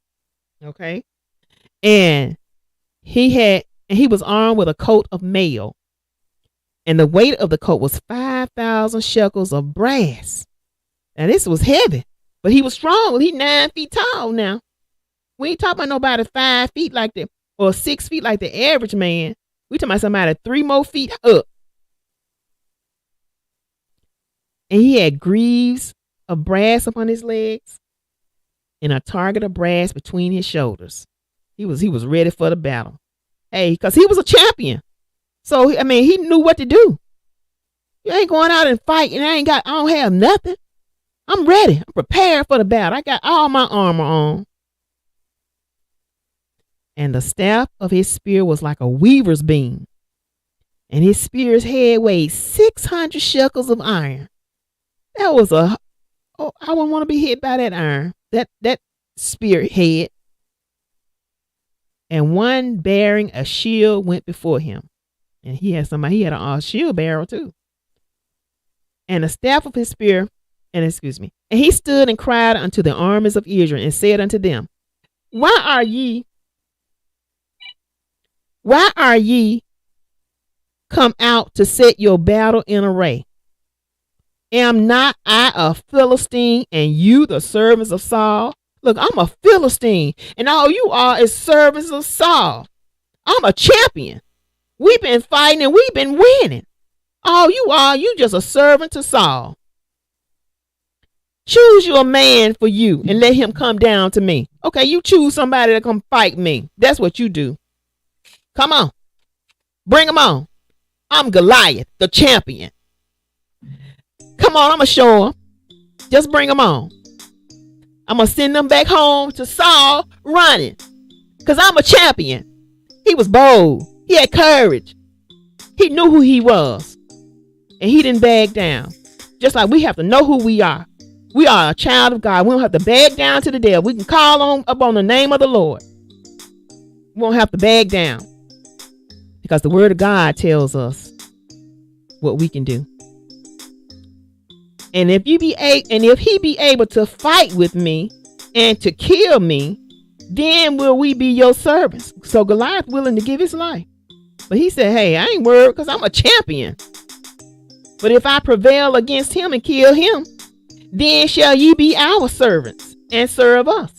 Okay. And he was armed with a coat of mail. And the weight of the coat was 5,000 shekels of brass. Now this was heavy, but he was strong. He 9 feet tall now. We ain't talking about nobody 5 feet like that or 6 feet like the average man. We talking about somebody 3 more feet up. And he had greaves of brass upon his legs and a target of brass between his shoulders. He was ready for the battle. Hey, because he was a champion. So, he knew what to do. You ain't going out and fight and I don't have nothing. I'm ready. I'm prepared for the battle. I got all my armor on. And the staff of his spear was like a weaver's beam. And his spear's head weighed 600 shekels of iron. That was I wouldn't want to be hit by that iron. That spear head. And one bearing a shield went before him. And he had a shield bearer too. and the staff of his spear, and he stood and cried unto the armies of Israel and said unto them, Why are ye come out to set your battle in array? Am not I a Philistine, and you the servants of Saul? Look, I'm a Philistine, and all you are is servants of Saul. I'm a champion. We've been fighting and we've been winning. All you are, you just a servant to Saul. Choose you a man for you and let him come down to me. Okay, you choose somebody to come fight me. That's what you do. Come on. Bring him on. I'm Goliath, the champion. Come on, I'm going to show him. Just bring him on. I'm going to send them back home to Saul running. Because I'm a champion. He was bold. He had courage. He knew who he was. And he didn't bag down. Just like we have to know who we are. We are a child of God. We don't have to bag down to the devil. We can call up on the name of the Lord. We won't have to bag down. Because the word of God tells us what we can do. And if he be able to fight with me and to kill me, then will we be your servants. So Goliath willing to give his life. But he said, hey, I ain't worried because I'm a champion. But if I prevail against him and kill him, then shall ye be our servants and serve us.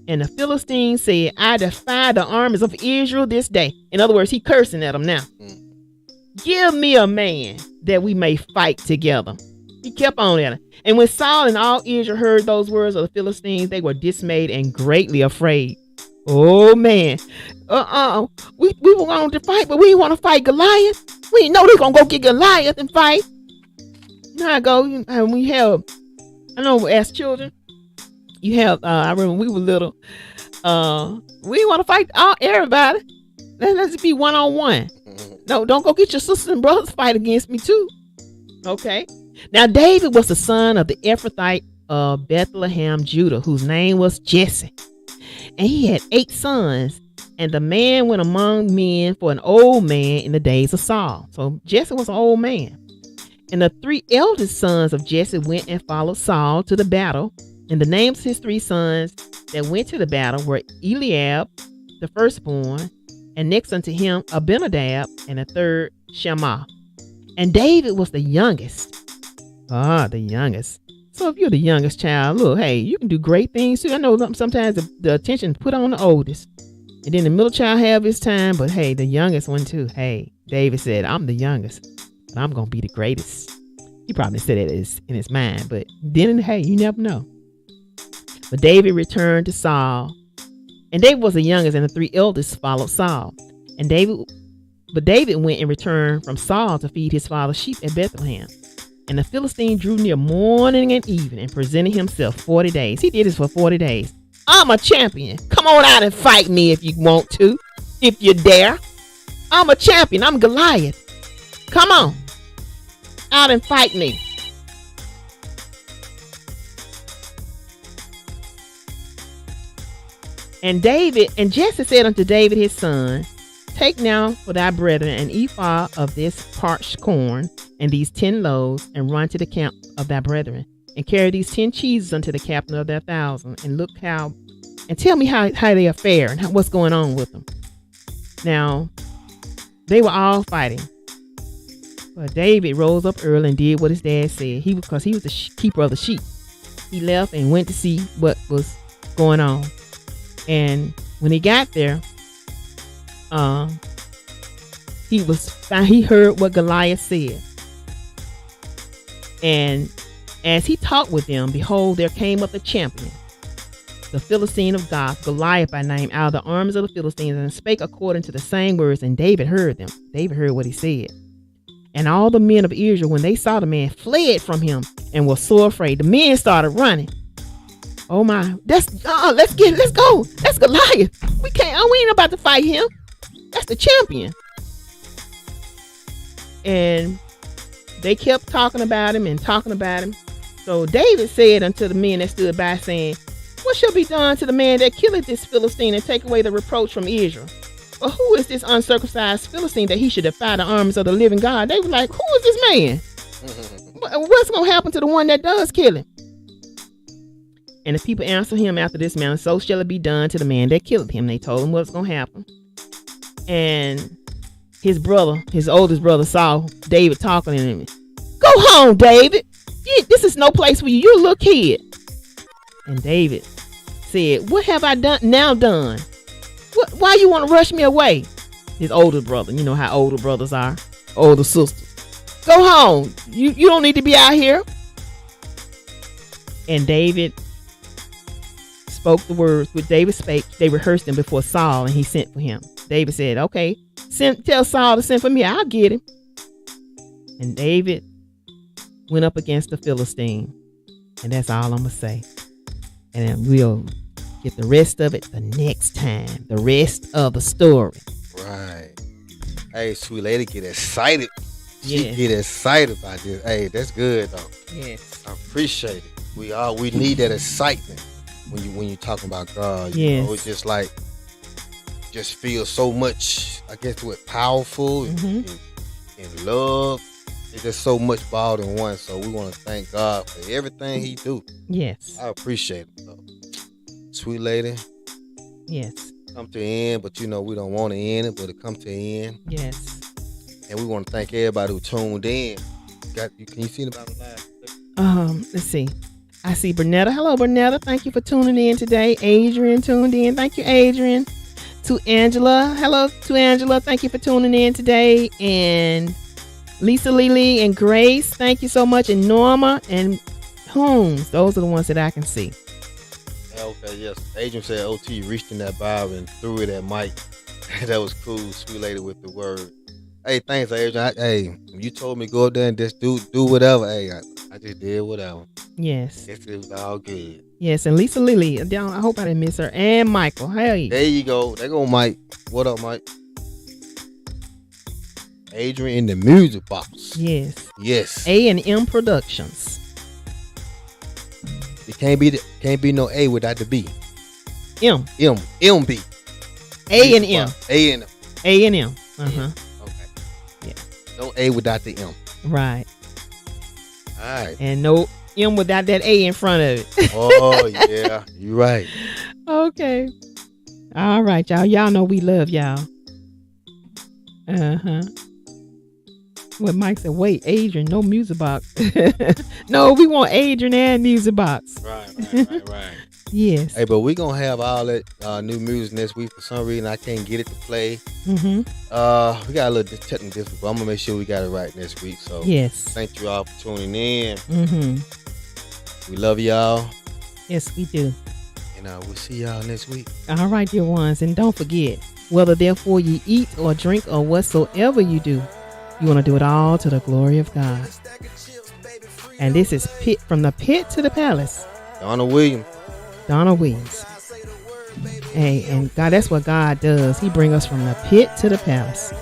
And the Philistine said, I defy the armies of Israel this day. In other words, he cursing at them now. Give me a man that we may fight together. He kept on at it. And when Saul and all Israel heard those words of the Philistines, they were dismayed and greatly afraid. Oh, man. We were going to fight, but we didn't want to fight Goliath. We didn't know they were going to go get Goliath and fight. Now I go, we have, I know as children, you have, I remember we were little, we didn't want to fight everybody. Let's be one-on-one. No, don't go get your sisters and brothers fight against me too. Okay. Now David was the son of the Ephrathite of Bethlehem, Judah, whose name was Jesse. And he had 8 sons. And the man went among men for an old man in the days of Saul. So Jesse was an old man. And the 3 eldest sons of Jesse went and followed Saul to the battle. And the names of his 3 sons that went to the battle were Eliab, the firstborn, and next unto him Abinadab, and the third Shammah. And David was the youngest. The youngest. So if you're the youngest child, look, hey, you can do great things too. I know sometimes the attention is put on the oldest. And then the middle child have his time, but hey, the youngest one too. Hey, David said, I'm the youngest, but I'm going to be the greatest. He probably said it in his mind, but then, hey, you never know. But David returned to Saul, and David was the youngest, and the 3 eldest followed Saul. But David went and returned from Saul to feed his father's sheep at Bethlehem. And the Philistine drew near morning and evening and presented himself 40 days. He did this for 40 days. I'm a champion. Come on out and fight me if you want to, if you dare. I'm a champion. I'm Goliath. Come on out and fight me. And Jesse said unto David his son, Take now for thy brethren an ephah of this parched corn and these 10 loaves, and run to the camp of thy brethren, and carry these 10 cheeses unto the captain of their 1,000, and tell me how they are faring, and what's going on with them. Now, they were all fighting. But David rose up early and did what his dad said. Because he was the keeper of the sheep. He left and went to see what was going on. And when he got there, he heard what Goliath said. And as he talked with them, behold, there came up a champion, the Philistine of Gath, Goliath by name, out of the armies of the Philistines, and spake according to the same words. And David heard them. David heard what he said. And all the men of Israel, when they saw the man, fled from him and were so afraid. The men started running. Oh my! Let's go! That's Goliath. We ain't about to fight him. That's the champion. And they kept talking about him. So David said unto the men that stood by, saying, What shall be done to the man that killeth this Philistine and take away the reproach from Israel? Or who is this uncircumcised Philistine that he should defy the armies of the living God? They were like, who is this man? what's going to happen to the one that does kill him? And the people answered him after this manner, so shall it be done to the man that killed him. They told him what's going to happen. And his brother, his oldest brother, saw David talking to him. Go home, David. This is no place for you. You're a little kid. And David said, what have I done? Why you want to rush me away? His older brother. You know how older brothers are. Older sisters. Go home. You don't need to be out here. And David spoke the words which David spake. They rehearsed them before Saul, and he sent for him. David said, okay, tell Saul to send for me. I'll get him. And David went up against the Philistine. And that's all I'm going to say. And then we'll get the rest of it the next time. The rest of the story. Right. Hey, sweet lady, get excited. She Yeah. get excited about this. Hey, that's good though. Yes. I appreciate it. We need that excitement when you talking about God. You Yes. know, it's just like feel so much, I guess, with powerful and love. It's just so much ball in one. So we want to thank God for everything He do. Yes. I appreciate it though. Sweet lady, Yes. come to the end, but you know we don't want to end it, but it come to the end. Yes. And we want to thank everybody who tuned in. Can you see about the live? Let's see. I see Bernetta. Hello, Bernetta. Thank you for tuning in today. Adrian tuned in. Thank you, Adrian. To Angela. Hello to Angela. Thank you for tuning in today. And Lisa Lily and Grace. Thank you so much. And Norma and Holmes. Those are the ones that I can see. Okay, yes. Adrian said OT reached in that Bible and threw it at Mike. That was cool. Sweet lady with the word. Hey, thanks, Adrian. You told me go up there and just do whatever. Hey, I just did whatever. Yes. It was all good. Yes, and Lisa Lily. I hope I didn't miss her. And Michael. Hey. There you go. There go Mike. What up, Mike? Adrian in the music box. Yes. Yes. A&M Productions. It can't be no A without the B. M. MB. A and M. A and M. A and M. Uh-huh. Okay. Yeah. No A without the M. Right. All right. And no M without that A in front of it. Oh, yeah. You're right. Okay. All right, y'all. Y'all know we love y'all. Uh-huh. Well, Mike said, wait, Adrian, no music box. No, we want Adrian and music box. Right. Yes. Hey, but we going to have all that new music next week. For some reason, I can't get it to play. Mm-hmm. We got a little technical difficulty, but I'm going to make sure we got it right next week. So Yes. thank you all for tuning in. Mm-hmm. We love y'all. Yes, we do. And we'll see y'all next week. All right, dear ones. And don't forget, whether therefore you eat or drink or whatsoever you do, you want to do it all to the glory of God. And this is From the Pit to the Palace. Donna Williams. Hey, and God, that's what God does. He brings us from the pit to the palace.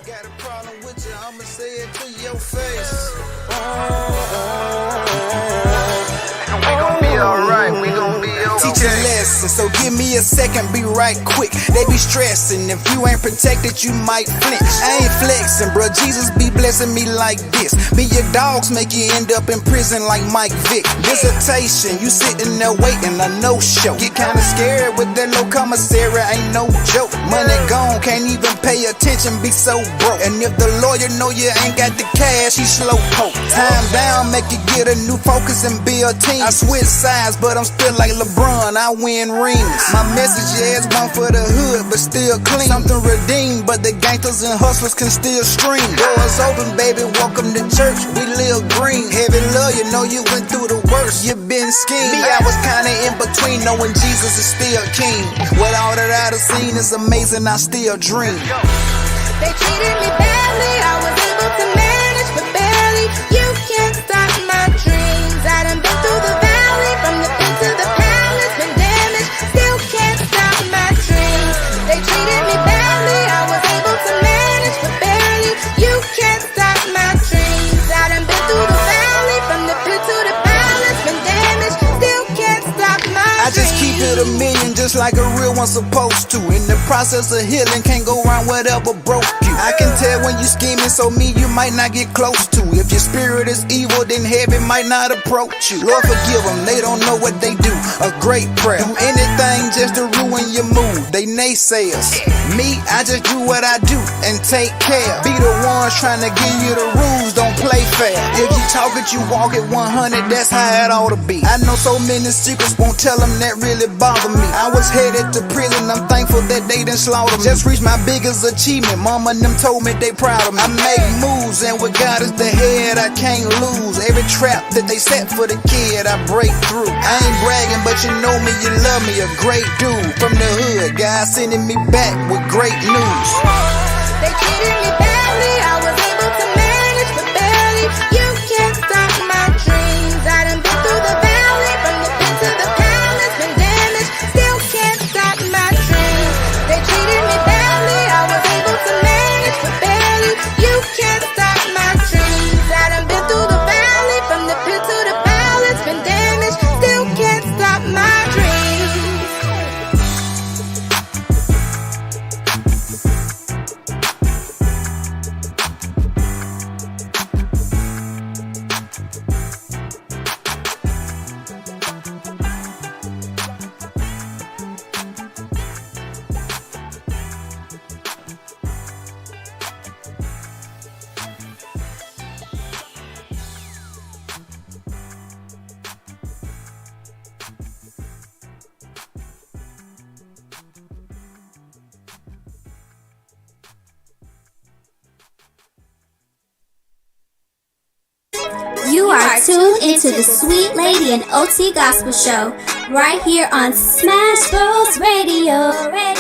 Got a problem with you, I'ma say it to your face. We gon' be alright, we gon' be okay. Teach a lesson, so give me a second, be right quick. They be stressing, if you ain't protected, you might flinch. I ain't flexing, bro, Jesus be blessing me like this. Me your dogs make you end up in prison like Mike Vick. Dissertation, you sitting there waiting, a no-show. Get kinda scared with that low commissary, ain't no joke. Money gone, can't even pay attention, be so broke. And if the lawyer know you ain't got the cash, he slow poke. Time down, make you get a new focus and be a team. I switch sides, but I'm still like LeBron, I win rings. My message is one for the hood, but still clean. Something redeemed, but the gangsters and hustlers can still stream. Doors open, baby, welcome to church, we live green. Heavy love, you know you went through the worst, you been schemed. Me, I was kinda in between, knowing Jesus is still king. With all that I've seen, it's amazing, I still dream. They treated me badly, I was able to manage, but barely. You can't stop my dreams. I done been through the valley, from the pit to the palace, been damaged, still can't stop my dreams. They treated me badly, I was able to manage, but barely. You can't stop my dreams. I done been through the valley, from the pit to the palace, been damaged, still can't stop my dreams. I just keep it to the million just like a real one supposed to. In the process of healing, can't go around whatever broke you. I can tell when you scheming, so me you might not get close to. If your spirit is evil, then heaven might not approach you. Lord forgive them, they don't know what they do. A great prayer, do anything just to ruin your mood. They naysayers. Me, I just do what I do and take care. Be the ones trying to give you the rules, don't play fair. If you talk it, you walk it 100, that's how it ought to be. I know so many secrets, won't tell them that really bother me. I was headed to prison, I'm thankful that they didn't slaughter me. Just reached my biggest achievement, mama and them told me they proud of me. I make moves and with God is the head, I can't lose. Every trap that they set for the kid, I break through. I ain't bragging, but you know me, you love me, a great dude. From the hood, God sending me back with great news. They treated me badly, I was able to manage, but barely. You can't stop my dreams. I done been through the valley, from the pit to the palace, been damaged, still can't stop my dreams. They treated me badly, I was able to manage, but barely. You can't stop my dreams. I done been through the valley, from the pit to the palace, been damaged, still can't stop my dreams. You are tuned into the Sweet Lady and OT Gospel Show right here on Smash Bros Radio.